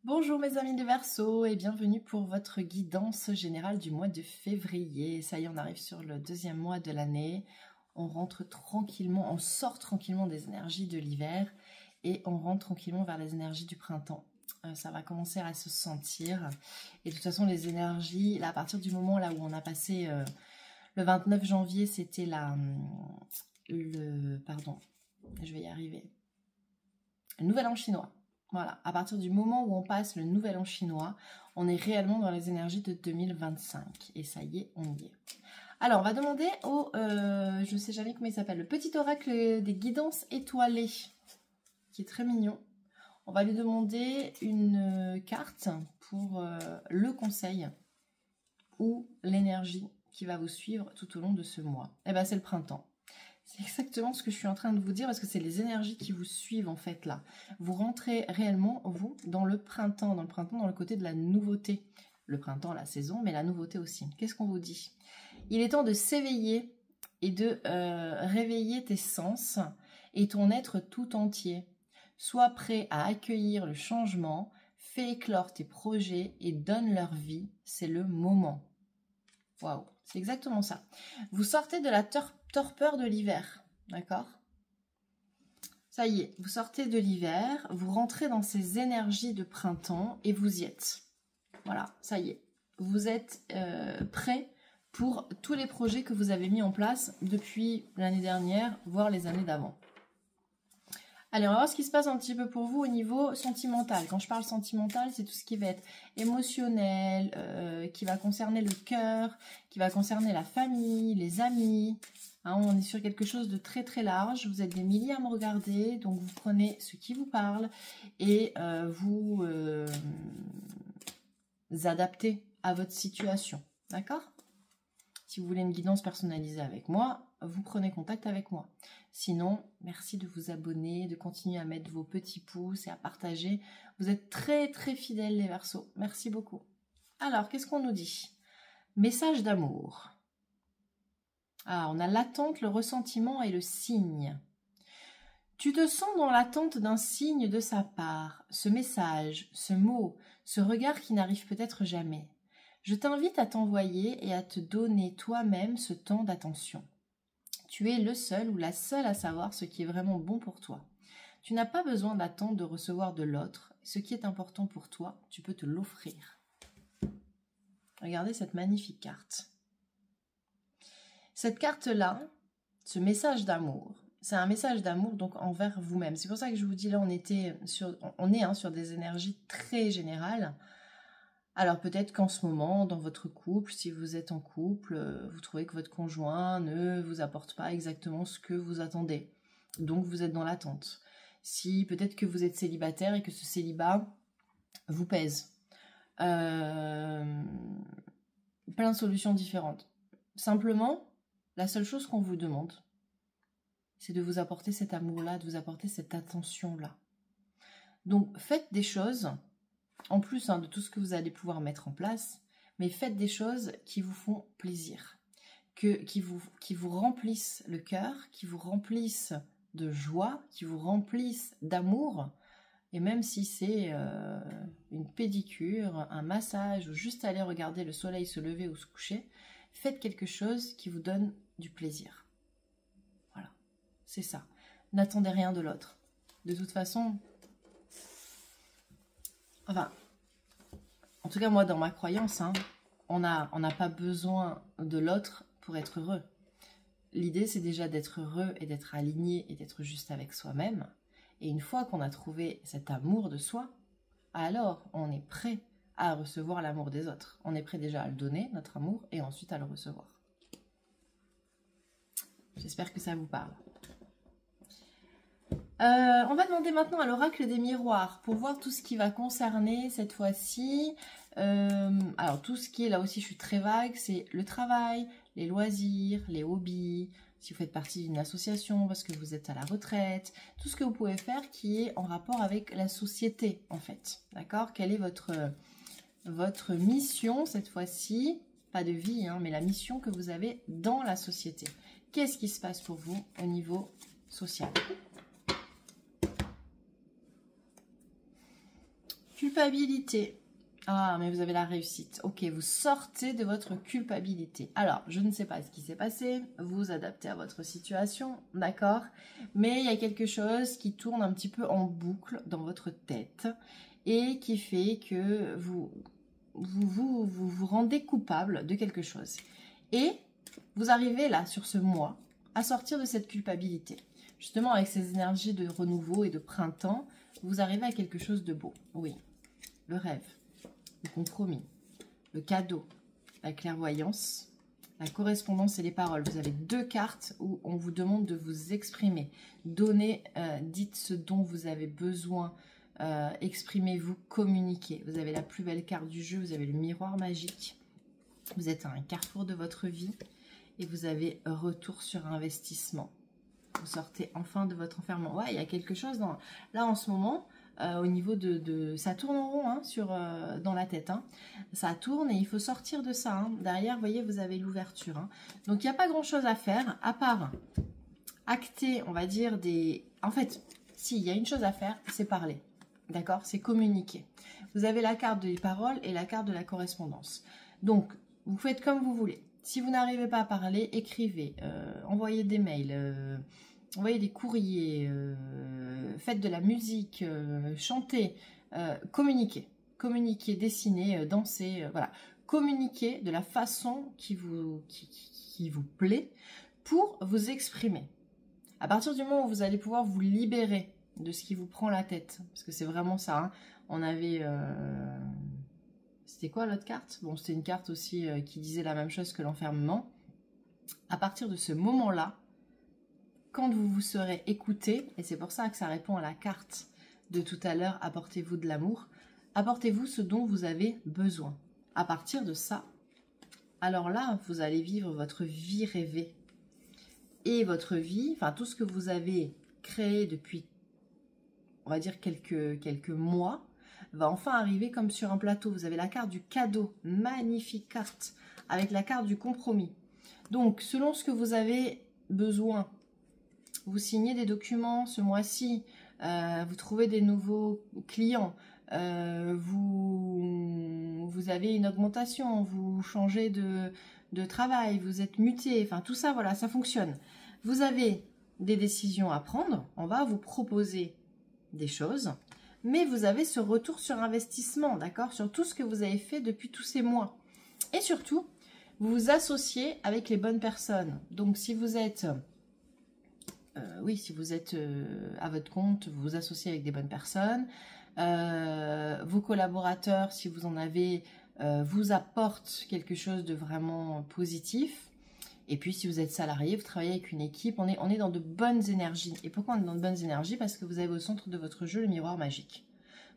Bonjour mes amis de Verseau et bienvenue pour votre guidance générale du mois de février. Ça y est, on arrive sur le deuxième mois de l'année. On rentre tranquillement, on sort tranquillement des énergies de l'hiver et on rentre tranquillement vers les énergies du printemps. Ça va commencer à se sentir. Et de toute façon, les énergies, là, à partir du moment là où on a passé le 29 janvier, c'était pardon, je vais y arriver. Le nouvel an chinois. Voilà, à partir du moment où on passe le nouvel an chinois, on est réellement dans les énergies de 2025. Et ça y est, on y est. Alors, on va demander au, je ne sais jamais comment il s'appelle, le petit oracle des guidances étoilées, qui est très mignon. On va lui demander une carte pour le conseil ou l'énergie qui va vous suivre tout au long de ce mois. Eh bien, c'est le printemps. C'est exactement ce que je suis en train de vous dire parce que c'est les énergies qui vous suivent en fait là. Vous rentrez réellement, vous, dans le printemps, dans le côté de la nouveauté. Le printemps, la saison, mais la nouveauté aussi. Qu'est-ce qu'on vous dit? Il est temps de s'éveiller et de réveiller tes sens et ton être tout entier. Sois prêt à accueillir le changement, fais éclore tes projets et donne leur vie, c'est le moment. Waouh, c'est exactement ça. Vous sortez de la torpeur de l'hiver, d'accord? Ça y est, vous sortez de l'hiver, vous rentrez dans ces énergies de printemps et vous y êtes. Voilà, ça y est. Vous êtes prêt pour tous les projets que vous avez mis en place depuis l'année dernière, voire les années d'avant. Allez, on va voir ce qui se passe un petit peu pour vous au niveau sentimental. Quand je parle sentimental, c'est tout ce qui va être émotionnel, qui va concerner le cœur, qui va concerner la famille, les amis. Hein, on est sur quelque chose de très très large. Vous êtes des milliers à me regarder, donc vous prenez ce qui vous parle et vous adaptez à votre situation. D'accord ? Si vous voulez une guidance personnalisée avec moi, vous prenez contact avec moi. Sinon, merci de vous abonner, de continuer à mettre vos petits pouces et à partager. Vous êtes très très fidèles les Verseaux. Merci beaucoup. Alors, qu'est-ce qu'on nous dit? Message d'amour. Ah, on a l'attente, le ressentiment et le signe. Tu te sens dans l'attente d'un signe de sa part, ce message, ce mot, ce regard qui n'arrive peut-être jamais. Je t'invite à t'envoyer et à te donner toi-même ce temps d'attention. Tu es le seul ou la seule à savoir ce qui est vraiment bon pour toi. Tu n'as pas besoin d'attendre de recevoir de l'autre. Ce qui est important pour toi, tu peux te l'offrir. Regardez cette magnifique carte. Cette carte-là, ce message d'amour, c'est un message d'amour donc envers vous-même. C'est pour ça que je vous dis là, on est sur des énergies très générales. Alors peut-être qu'en ce moment, dans votre couple, si vous êtes en couple, vous trouvez que votre conjoint ne vous apporte pas exactement ce que vous attendez. Donc vous êtes dans l'attente. Si peut-être que vous êtes célibataire et que ce célibat vous pèse. Plein de solutions différentes. Simplement, la seule chose qu'on vous demande, c'est de vous apporter cet amour-là, de vous apporter cette attention-là. Donc faites des choses... En plus de tout ce que vous allez pouvoir mettre en place, mais faites des choses qui vous font plaisir, qui vous remplissent le cœur, qui vous remplissent de joie, qui vous remplissent d'amour. Et même si c'est une pédicure, un massage ou juste aller regarder le soleil se lever ou se coucher, faites quelque chose qui vous donne du plaisir. Voilà, c'est ça. N'attendez rien de l'autre. De toute façon... Enfin, en tout cas, moi, dans ma croyance, on n'a pas besoin de l'autre pour être heureux. L'idée, c'est déjà d'être heureux et d'être aligné et d'être juste avec soi-même. Et une fois qu'on a trouvé cet amour de soi, alors on est prêt à recevoir l'amour des autres. On est prêt déjà à le donner, notre amour, et ensuite à le recevoir. J'espère que ça vous parle. On va demander maintenant à l'oracle des miroirs pour voir tout ce qui va concerner cette fois-ci. Alors tout ce qui est, là aussi je suis très vague, c'est le travail, les loisirs, les hobbies, si vous faites partie d'une association parce que vous êtes à la retraite, tout ce que vous pouvez faire qui est en rapport avec la société en fait. D'accord? Quelle est votre mission cette fois-ci? Pas de vie, mais la mission que vous avez dans la société. Qu'est-ce qui se passe pour vous au niveau social? Culpabilité. Ah, mais vous avez la réussite. Ok, vous sortez de votre culpabilité. Alors, je ne sais pas ce qui s'est passé. Vous adaptez à votre situation, d'accord? Mais il y a quelque chose qui tourne un petit peu en boucle dans votre tête et qui fait que vous rendez coupable de quelque chose. Et vous arrivez là, sur ce mois, à sortir de cette culpabilité. Justement, avec ces énergies de renouveau et de printemps, vous arrivez à quelque chose de beau. Oui, le rêve. Le compromis, le cadeau, la clairvoyance, la correspondance et les paroles. Vous avez 2 cartes où on vous demande de vous exprimer. Donnez, dites ce dont vous avez besoin, exprimez-vous, communiquez. Vous avez la plus belle carte du jeu, vous avez le miroir magique. Vous êtes à un carrefour de votre vie et vous avez retour sur investissement. Vous sortez enfin de votre enfermement. Ouais, il y a quelque chose là en ce moment... au niveau ça tourne en rond hein, dans la tête. Hein. Ça tourne et il faut sortir de ça. Hein. Derrière, vous voyez, vous avez l'ouverture. Hein. Donc, il n'y a pas grand-chose à faire à part acter, on va dire, En fait, si, il y a une chose à faire, c'est parler. D'accord? C'est communiquer. Vous avez la carte des paroles et la carte de la correspondance. Donc, vous faites comme vous voulez. Si vous n'arrivez pas à parler, écrivez, envoyez des mails, envoyez des courriers, faites de la musique, chantez, communiquez. Communiquez, dessinez, dansez, voilà. Communiquez de la façon qui vous plaît pour vous exprimer. À partir du moment où vous allez pouvoir vous libérer de ce qui vous prend la tête, parce que c'est vraiment ça, hein. On avait... C'était quoi l'autre carte? Bon, c'était une carte aussi qui disait la même chose que l'enfermement. À partir de ce moment-là, quand vous vous serez écouté, et c'est pour ça que ça répond à la carte de tout à l'heure, apportez-vous de l'amour, apportez-vous ce dont vous avez besoin. À partir de ça, alors là, vous allez vivre votre vie rêvée. Et votre vie, enfin tout ce que vous avez créé depuis, on va dire quelques mois, va enfin arriver comme sur un plateau. Vous avez la carte du cadeau, magnifique carte, avec la carte du compromis. Donc, selon ce que vous avez besoin, vous signez des documents ce mois-ci, vous trouvez des nouveaux clients, vous avez une augmentation, vous changez de travail, vous êtes muté, enfin tout ça, voilà, ça fonctionne. Vous avez des décisions à prendre, on va vous proposer des choses, mais vous avez ce retour sur investissement, d'accord, sur tout ce que vous avez fait depuis tous ces mois. Et surtout, vous vous associez avec les bonnes personnes. Donc, si vous êtes... si vous êtes à votre compte, vous vous associez avec des bonnes personnes. Vos collaborateurs, si vous en avez, vous apportent quelque chose de vraiment positif. Et puis, si vous êtes salarié, vous travaillez avec une équipe, on est dans de bonnes énergies. Et pourquoi on est dans de bonnes énergies? Parce que vous avez au centre de votre jeu le miroir magique.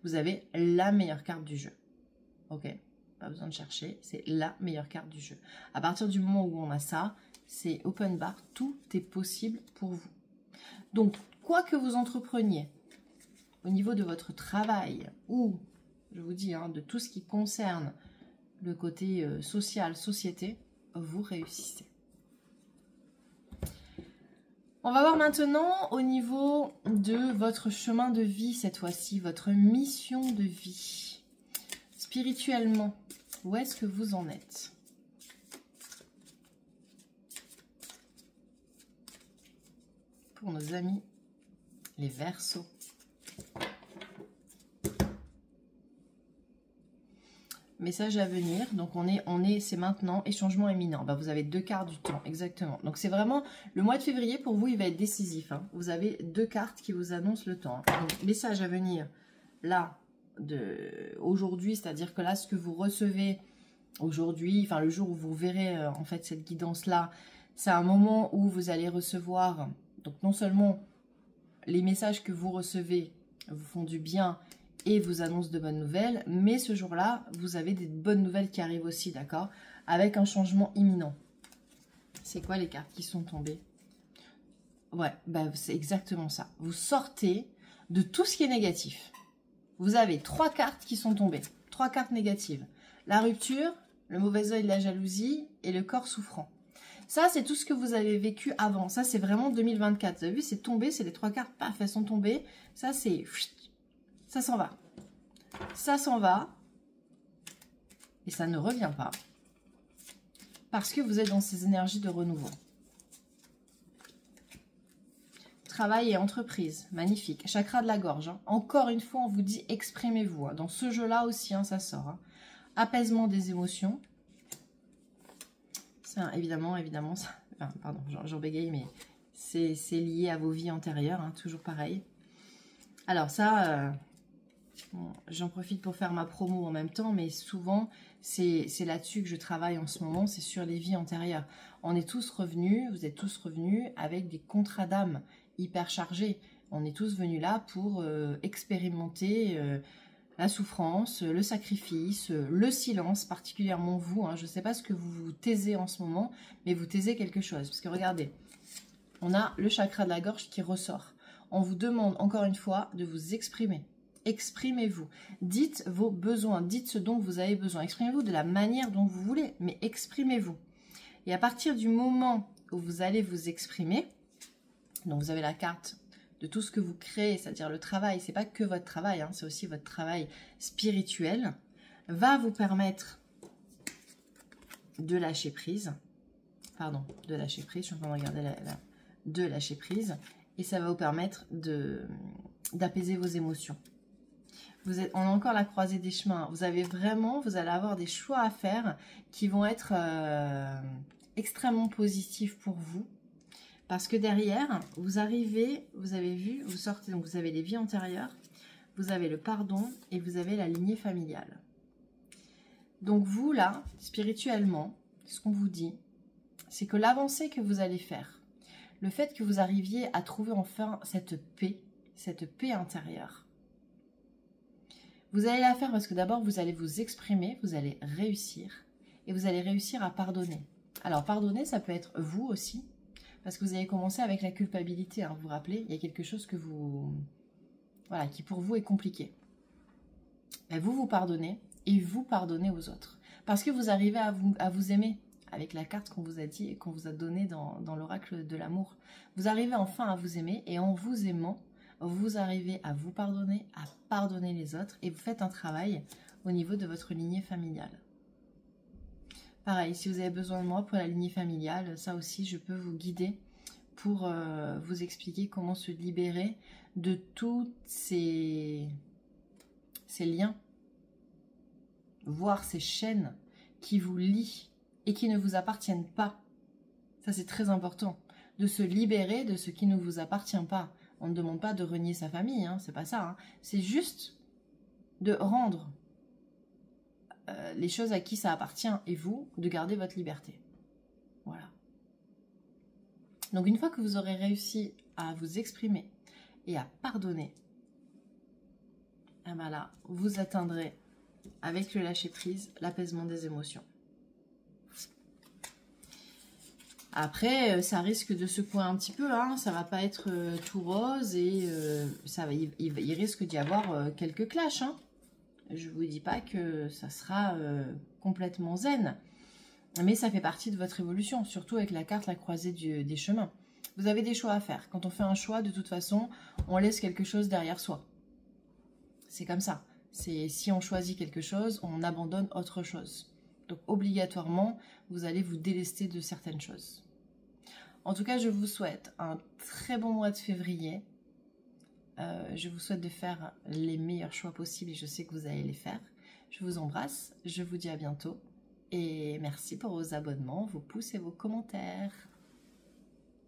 Vous avez la meilleure carte du jeu. Ok? Pas besoin de chercher, c'est la meilleure carte du jeu. À partir du moment où on a ça, c'est open bar, tout est possible pour vous. Donc, quoi que vous entrepreniez au niveau de votre travail ou, je vous dis, de tout ce qui concerne le côté social, société, vous réussissez. On va voir maintenant au niveau de votre chemin de vie cette fois-ci, votre mission de vie. Spirituellement, où est-ce que vous en êtes ? Pour nos amis, les Verseaux. Message à venir, donc c'est maintenant, et changement imminent. Bah, vous avez 2 cartes du temps, exactement. Donc c'est vraiment, le mois de février pour vous, il va être décisif. Hein. Vous avez 2 cartes qui vous annoncent le temps. Hein. Donc, message à venir, là, aujourd'hui, c'est-à-dire que là, ce que vous recevez aujourd'hui, enfin le jour où vous verrez en fait cette guidance-là, c'est un moment où vous allez recevoir, donc non seulement les messages que vous recevez vous font du bien, et vous annonce de bonnes nouvelles, mais ce jour-là, vous avez des bonnes nouvelles qui arrivent aussi, d'accord? Avec un changement imminent. C'est quoi les cartes qui sont tombées? Ouais, bah c'est exactement ça. Vous sortez de tout ce qui est négatif. Vous avez 3 cartes qui sont tombées, 3 cartes négatives. La rupture, le mauvais œil de la jalousie et le corps souffrant. Ça, c'est tout ce que vous avez vécu avant. Ça, c'est vraiment 2024. Vous avez vu, c'est tombé, c'est les 3 cartes, paf, elles sont tombées. Ça, c'est... Ça s'en va. ça s'en va et ça ne revient pas parce que vous êtes dans ces énergies de renouveau. Travail et entreprise, magnifique. Chakra de la gorge. Hein. Encore une fois, on vous dit exprimez-vous. Hein. Dans ce jeu-là aussi, hein, ça sort. Hein. Apaisement des émotions. Ça, évidemment, ça, enfin, pardon, j'en bégaye, mais c'est lié à vos vies antérieures, hein, toujours pareil. Alors ça, bon, j'en profite pour faire ma promo en même temps, mais souvent, c'est là-dessus que je travaille en ce moment, c'est sur les vies antérieures. On est tous revenus, vous êtes tous revenus avec des contrats d'âme hyper chargés. On est tous venus là pour expérimenter la souffrance, le sacrifice, le silence, particulièrement vous. Hein. Je ne sais pas ce que vous vous taisez en ce moment, mais vous taisez quelque chose. Parce que regardez, on a le chakra de la gorge qui ressort. On vous demande encore une fois de vous exprimer. Exprimez-vous. Dites vos besoins, dites ce dont vous avez besoin. Exprimez-vous de la manière dont vous voulez, mais exprimez-vous. Et à partir du moment où vous allez vous exprimer, donc vous avez la carte de tout ce que vous créez, c'est-à-dire le travail, c'est pas que votre travail, hein, c'est aussi votre travail spirituel, va vous permettre de lâcher prise. Pardon, de lâcher prise, je suis en train de regarder de lâcher prise, et ça va vous permettre d'apaiser vos émotions. On a encore la croisée des chemins. Vous allez avoir des choix à faire qui vont être extrêmement positifs pour vous. Parce que derrière, vous arrivez, vous avez vu, vous sortez, donc vous avez les vies antérieures, vous avez le pardon et vous avez la lignée familiale. Donc vous, là, spirituellement, ce qu'on vous dit, c'est que l'avancée que vous allez faire, le fait que vous arriviez à trouver enfin cette paix intérieure, vous allez la faire parce que d'abord, vous allez vous exprimer, vous allez réussir, et vous allez réussir à pardonner. Alors, pardonner, ça peut être vous aussi, parce que vous avez commencé avec la culpabilité, hein, vous vous rappelez, il y a quelque chose que voilà, qui pour vous est compliqué. Et vous pardonnez, et vous pardonnez aux autres. Parce que vous arrivez à vous aimer, avec la carte qu'on vous a dit et qu'on vous a donnée dans l'oracle de l'amour. Vous arrivez enfin à vous aimer, et en vous aimant, vous arrivez à vous pardonner, à pardonner les autres, et vous faites un travail au niveau de votre lignée familiale. Pareil, si vous avez besoin de moi pour la lignée familiale, ça aussi, je peux vous guider pour vous expliquer comment se libérer de tous ces liens, voire ces chaînes qui vous lient et qui ne vous appartiennent pas. Ça, c'est très important, de se libérer de ce qui ne vous appartient pas. On ne demande pas de renier sa famille, hein, c'est pas ça. Hein. C'est juste de rendre les choses à qui ça appartient et vous, de garder votre liberté. Voilà. Donc une fois que vous aurez réussi à vous exprimer et à pardonner, et ben là, vous atteindrez avec le lâcher-prise l'apaisement des émotions. Après, ça risque de secouer un petit peu, hein, ça va pas être tout rose et il risque d'y avoir quelques clashs. Hein. Je vous dis pas que ça sera complètement zen, mais ça fait partie de votre évolution, surtout avec la carte la croisée des chemins. Vous avez des choix à faire. Quand on fait un choix, de toute façon, on laisse quelque chose derrière soi. C'est comme ça. Si on choisit quelque chose, on abandonne autre chose. Donc obligatoirement, vous allez vous délester de certaines choses. En tout cas, je vous souhaite un très bon mois de février. Je vous souhaite de faire les meilleurs choix possibles et je sais que vous allez les faire. Je vous embrasse, je vous dis à bientôt et merci pour vos abonnements, vos pouces et vos commentaires.